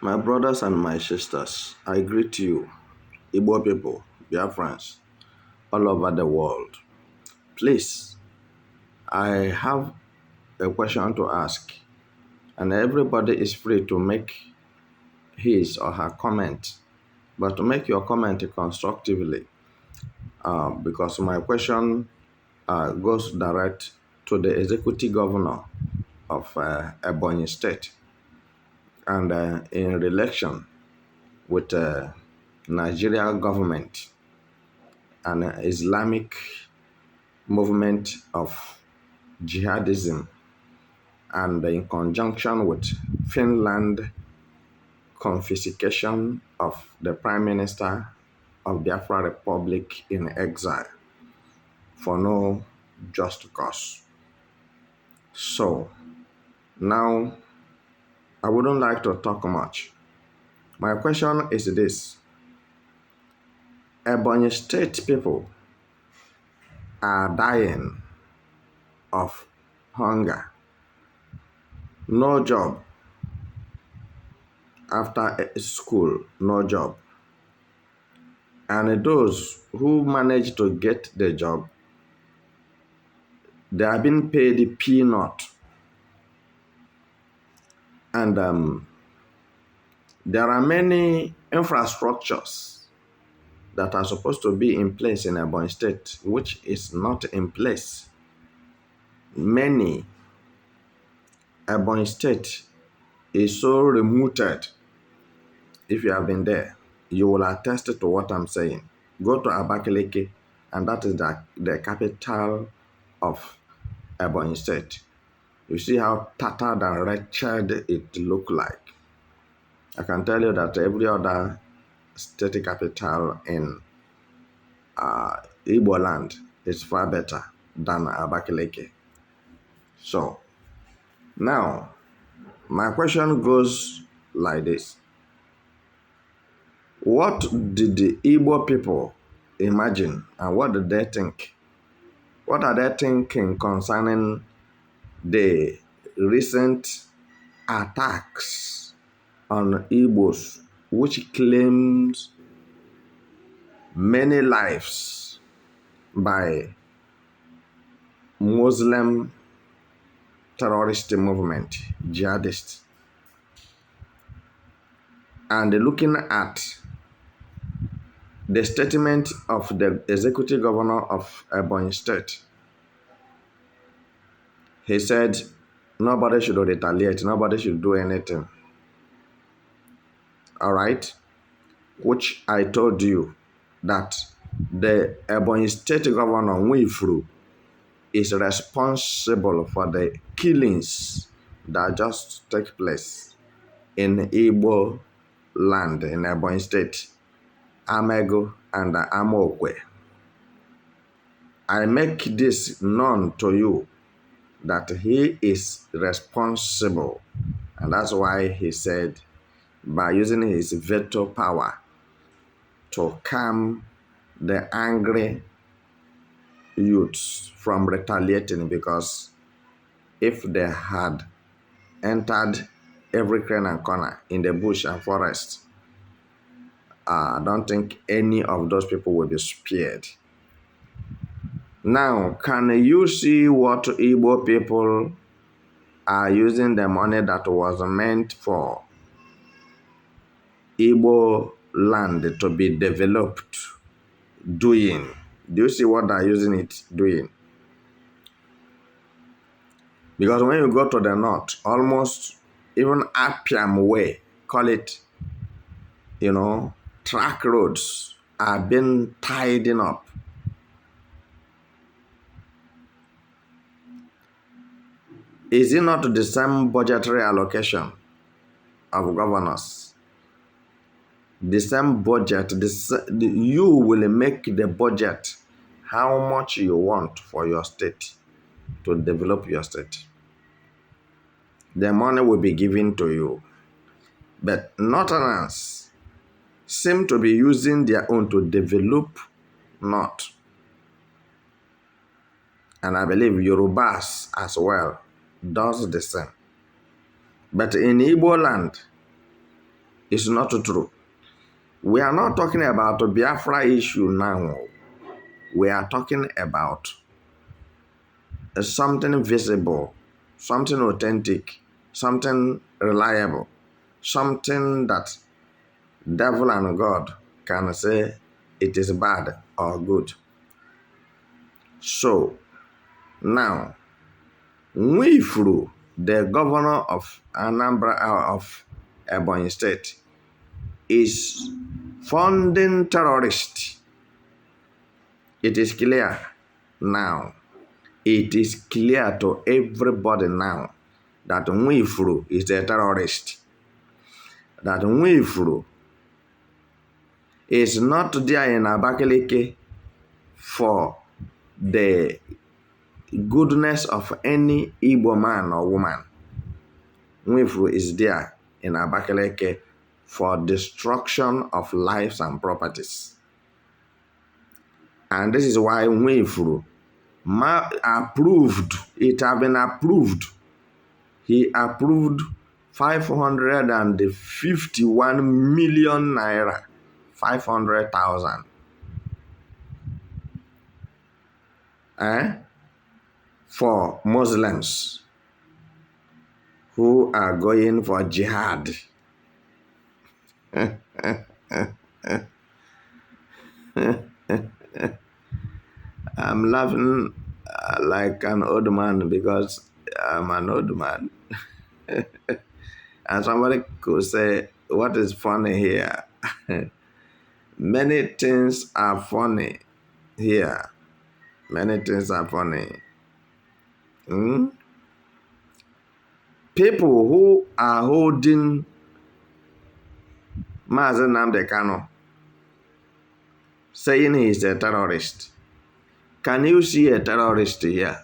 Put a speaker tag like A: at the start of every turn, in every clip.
A: My brothers and my sisters, I greet you, Igbo people, Biafrans, all over the world. Please, I have a question to ask, and everybody is free to make his or her comment, but to make your comment constructively, because my question goes direct to the executive governor of Ebonyi State, and in relation with Nigeria government and Islamic movement of jihadism, and in conjunction with Finland confiscation of the Prime Minister of Biafra Republic in exile for no just cause. So now I wouldn't like to talk much. My question is this: Ebonyi State people are dying of hunger, no job, after school, no job. And those who manage to get the job, they are being paid peanut. And there are many infrastructures that are supposed to be in place in Ebonyi State, which is not in place. Many Ebonyi State is so remoted. If you have been there, you will attest to what I'm saying. Go to Abakaliki, and that is the capital of Ebonyi State. You see how tattered and wretched it look like. I can tell you that every other state capital in Igbo land is far better than Abakaliki. So, now, my question goes like this. What did the Igbo people imagine, and what did they think? What are they thinking concerning the recent attacks on Igbos, which claims many lives by Muslim terrorist movement, jihadists? And looking at the statement of the executive governor of Ebonyi State, he said nobody should retaliate, nobody should do anything. All right? Which I told you that the Ebonyi State Governor Nwaifuru is responsible for the killings that just take place in Igbo land in Ebonyi State, Amego and Amokwe. I make this known to you that he is responsible, and that's why he said by using his veto power to calm the angry youths from retaliating, because if they had entered every crane and corner in the bush and forest, I don't think any of those people will be spared. Now, can you see what Igbo people are using the money that was meant for Igbo land to be developed doing? Do you see what they're using it doing? Because when you go to the north, almost even Appiam way, call it, track roads are being tidied up. Is it not the same budgetary allocation of governors? The same budget, you will make the budget how much you want for your state to develop your state. The money will be given to you. But Northerners seem to be using their own to develop North. And I believe Yorubas as well does the same. But in Igbo land, It's not true. We are not talking about the Biafra issue now. We are talking about something visible, something authentic, something reliable, something that devil and God can say it is bad or good. So now, Nwaifuru, the governor of Anambra of Ebonyi State, is funding terrorists. It is clear now. It is clear to everybody now that Nwaifuru is a terrorist. That Nwaifuru is not there in Abakaliki for the goodness of any Igbo man or woman. Nwaifuru is there in Abakaliki for destruction of lives and properties. And this is why Nwaifuru approved, it has been approved. He approved 551 million naira, 500,000. For Muslims who are going for jihad. I'm laughing like an old man because I'm an old man. And somebody could say, what is funny here? Many things are funny here. Many things are funny. People who are holding Mazen Nnamdi Kanu, saying he is a terrorist. Can you see a terrorist here?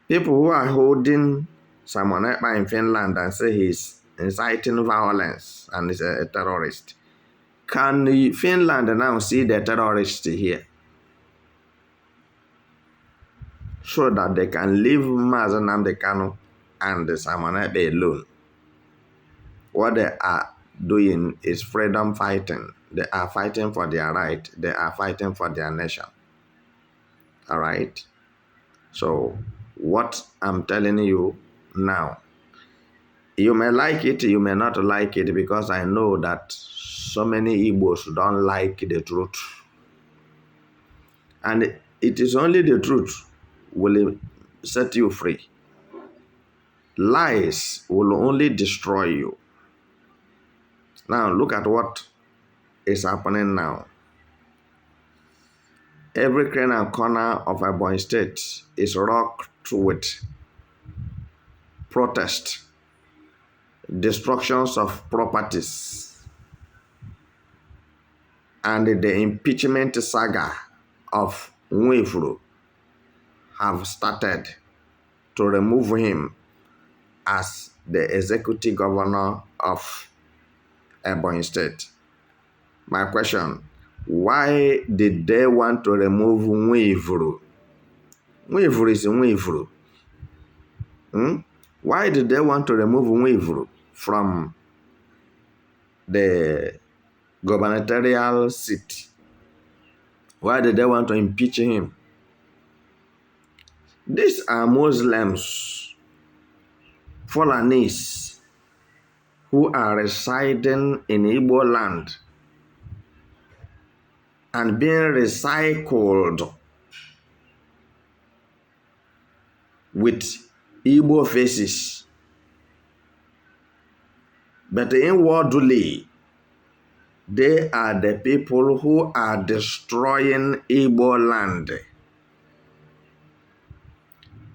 A: People who are holding someone in Finland and say he's inciting violence and is a terrorist. Can Finland now see the terrorist here? So that they can leave Mazen Nnamdi Kanu and Simon Ekpa alone. What they are doing is freedom fighting. They are fighting for their right. They are fighting for their nation. All right? So, what I'm telling you now, you may like it, you may not like it, because I know that so many Igbos don't like the truth. And it is only the truth will set you free. Lies will only destroy you. Now, look at what is happening now. Every crane and corner of Ebonyi State is rocked with protest, destructions of properties, and the impeachment saga of Nwaifuru have started to remove him as the executive governor of Ebonyi State. My question, why did they want to remove Nwaifuru? Nwaifuru is Nwaifuru. Why did they want to remove Nwaifuru from the gubernatorial seat? Why did they want to impeach him? These are Muslims, Fulanis, who are residing in Igbo land and being recycled with Igbo faces. But inwardly, they are the people who are destroying Igbo land.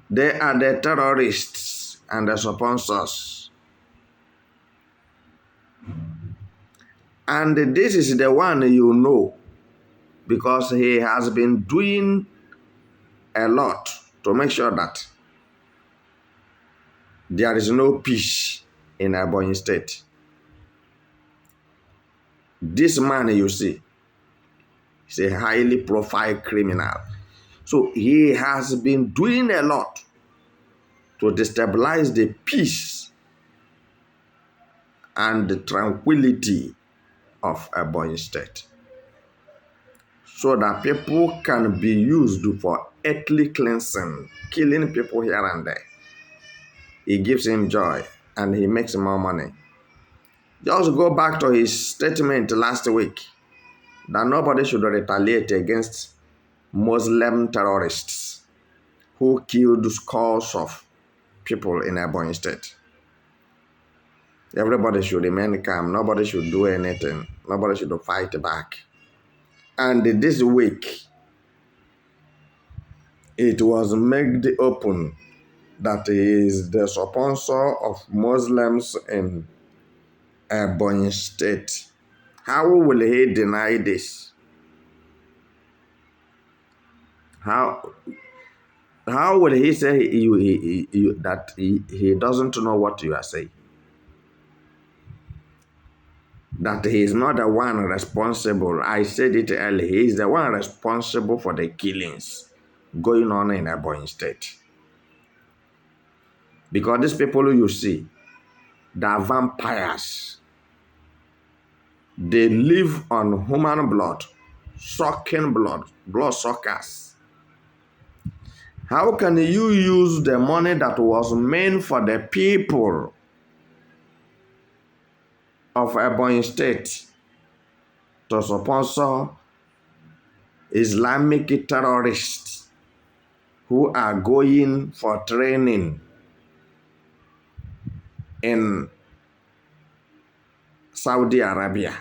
A: They are the terrorists and the sponsors. And this is the one you know, because he has been doing a lot to make sure that there is no peace in Ebonyi State. This man you see is a highly profile criminal. So he has been doing a lot to destabilize the peace and the tranquility of Ebonyi State, so that people can be used for earthly cleansing, killing people here and there. It gives him joy and he makes more money. Just go back to his statement last week that nobody should retaliate against Muslim terrorists who killed scores of people in Ebonyi State. Everybody should remain calm. Nobody should do anything. Nobody should fight back. And this week, it was made open that he is the sponsor of Muslims in Ebonyi State. How will he deny this? How will he say that he doesn't know what you are saying? That he is not the one responsible. I said it earlier. He is the one responsible for the killings going on in Ebonyi State. Because these people you see, they are vampires. They live on human blood, sucking blood suckers. How can you use the money that was meant for the people of Ebonyi State to sponsor Islamic terrorists who are going for training in Saudi Arabia?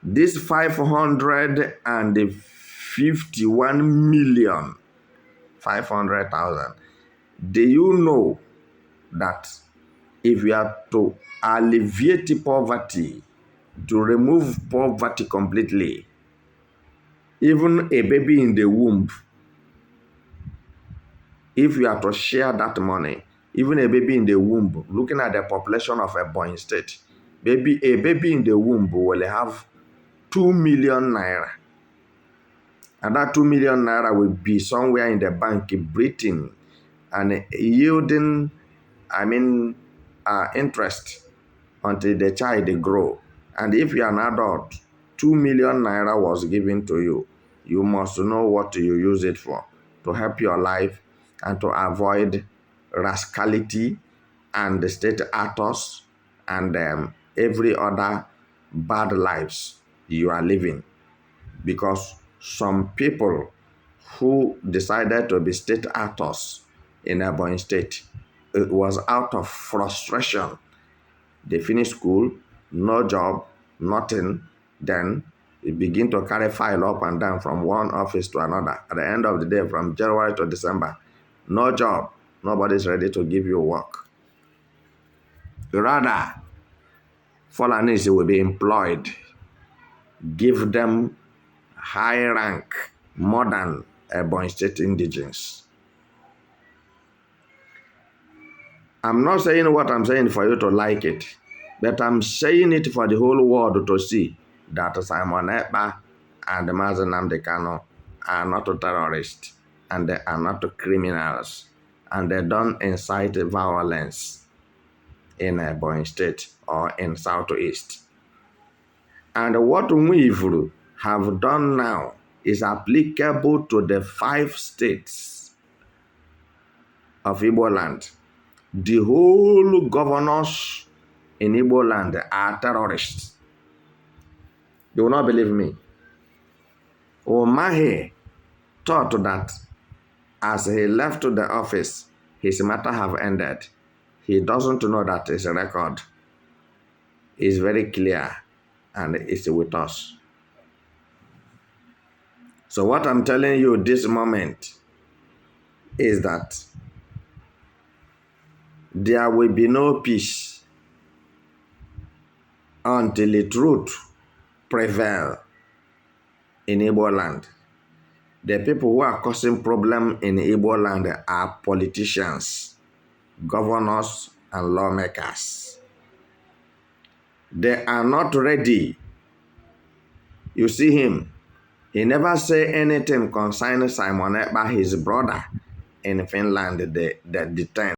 A: This 551 million, 500,000. Do you know that if you are to alleviate poverty, to remove poverty completely, even a baby in the womb, if you are to share that money, even a baby in the womb, looking at the population of Ebonyi State, a baby in the womb will have 2 million naira. And that 2 million naira will be somewhere in the bank breathing and yielding, interest until the child grow. And if you are an adult, 2 million naira was given to you. You must know what you use it for, to help your life and to avoid rascality and the state actors and every other bad lives you are living. Because some people who decided to be state actors in Ebonyi State, it was out of frustration. They finish school, no job, nothing. Then they begin to carry file up and down from one office to another. At the end of the day, from January to December, no job. Nobody's ready to give you work. Rather, Fulanis will be employed. Give them high rank, more than Ebonyi State indigenes. I'm not saying what I'm saying for you to like it, but I'm saying it for the whole world to see that Simon Ekpa and Mazen Nnamdi Kanu are not terrorists, and they are not criminals, and they don't incite violence in Ebonyi State or in Southeast. And what Nwaifuru have done now is applicable to the 5 states of Igbo land. The whole governors in Igbo land are terrorists. You will not believe me. Omahe thought that as he left the office, his matter have ended. He doesn't know that his record is very clear and it's with us. So what I'm telling you this moment is that there will be no peace until the truth prevail in Igbo land. The people who are causing problem in Igbo land are politicians, governors, and lawmakers. They are not ready. You see him. He never say anything concerning Simon Ekpa, his brother in Finland, the 10th.